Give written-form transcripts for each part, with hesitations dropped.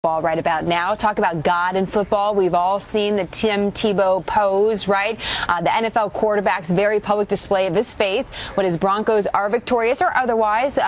Ball right about now. Talk about God in football. We've all seen the Tim Tebow pose, right? The NFL quarterback's very public display of his faith when his Broncos are victorious or otherwise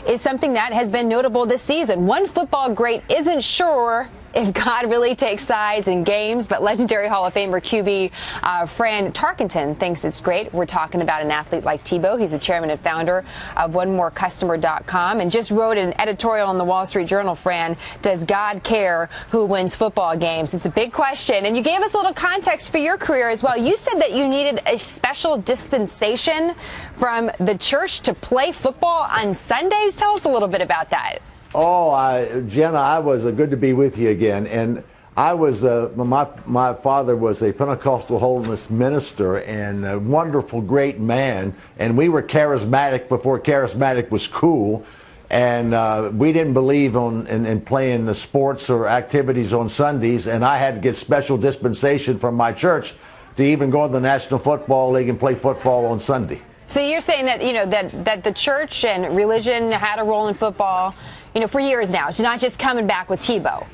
is something that has been notable this season. One football great isn't sure if God really takes sides in games, but legendary Hall of Famer QB Fran Tarkenton thinks it's great. We're talking about an athlete like Tebow. He's the chairman and founder of OneMoreCustomer.com and just wrote an editorial in the Wall Street Journal. Fran, does God care who wins football games? It's a big question. And you gave us a little context for your career as well. You said that you needed a special dispensation from the church to play football on Sundays. Tell us a little bit about that. Oh, Jenna, I was good to be with you again. And I was, my father was a Pentecostal holiness minister and a wonderful, great man. And we were charismatic before charismatic was cool. And we didn't believe in playing the sports or activities on Sundays. And I had to get special dispensation from my church to even go to the National Football League and play football on Sunday. So you're saying that, you know, that the church and religion had a role in football, you know, for years now. It's not just coming back with Tebow.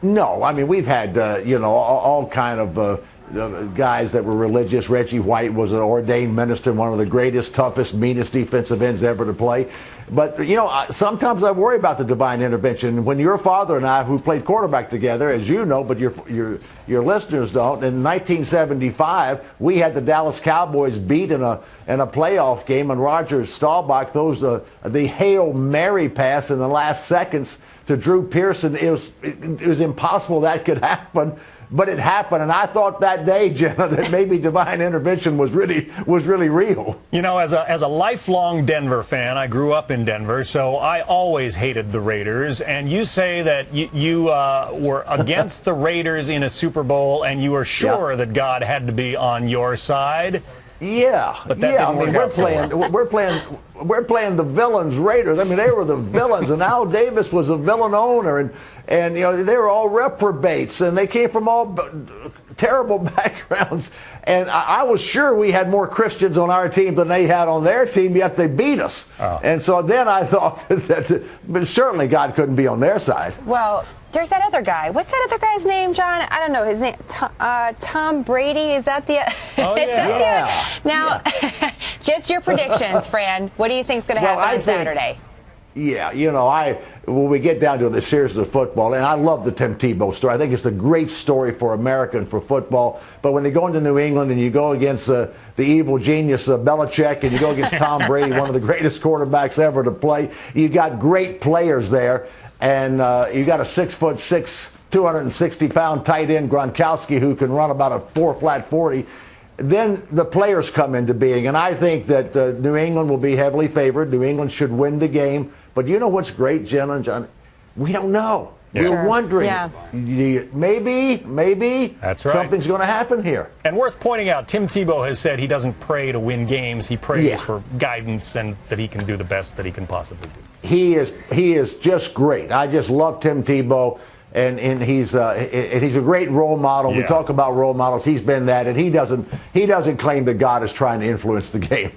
No, I mean, we've had, you know, all kind of guys that were religious. Reggie White was an ordained minister, one of the greatest, toughest, meanest defensive ends ever to play. But, you know, sometimes I worry about the divine intervention. When your father and I, who played quarterback together, as you know, but your listeners don't, in 1975, we had the Dallas Cowboys beat in a playoff game, and Roger Staubach throws the Hail Mary pass in the last seconds to Drew Pearson. It was impossible that could happen. But it happened, and I thought that day, Jenna, that maybe divine intervention was really real. You know, as a lifelong Denver fan, I grew up in Denver, so I always hated the Raiders. And you say that you were against the Raiders in a Super Bowl, and you were sure that God had to be on your side. Yeah, but that didn't work out. We're playing the villains Raiders. I mean, they were the villains, and Al Davis was a villain owner, and you know, they were all reprobates, and they came from all terrible backgrounds. And I was sure we had more Christians on our team than they had on their team, yet they beat us. Oh. And so then I thought that certainly God couldn't be on their side. Well, there's that other guy. What's that other guy's name, John? I don't know his name. Tom Brady. Is that the? Oh yeah. Now, just your predictions, Fran. What do you think's going to happen on Saturday? Yeah, you know, when we get down to the seriousness of football, and I love the Tim Tebow story. I think it's a great story for America and for football. But when they go into New England and you go against the evil genius Belichick, and you go against Tom Brady, one of the greatest quarterbacks ever to play, you got great players there, and you got a 6'6", 260-pound tight end Gronkowski who can run about a 4-flat 40. Then the players come into being, and I think that New England will be heavily favored. New England should win the game. But you know what's great, Jenna and John? We don't know. Yeah. We're wondering. Yeah. Maybe that's right. Something's going to happen here. And worth pointing out, Tim Tebow has said he doesn't pray to win games. He prays for guidance and that he can do the best that he can possibly do. He is just great. I just love Tim Tebow. And he's a great role model. Yeah. We talk about role models. He's been that, and he doesn't claim that God is trying to influence the game.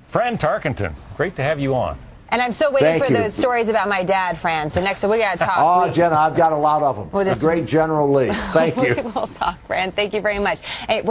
Fran Tarkenton, great to have you on. And I'm still waiting for those stories about my dad, Fran. So next time we got to talk. Oh, Jenna, I've got a lot of them. A great General Lee. Thank you. We'll talk, Fran. Thank you very much. Hey, we're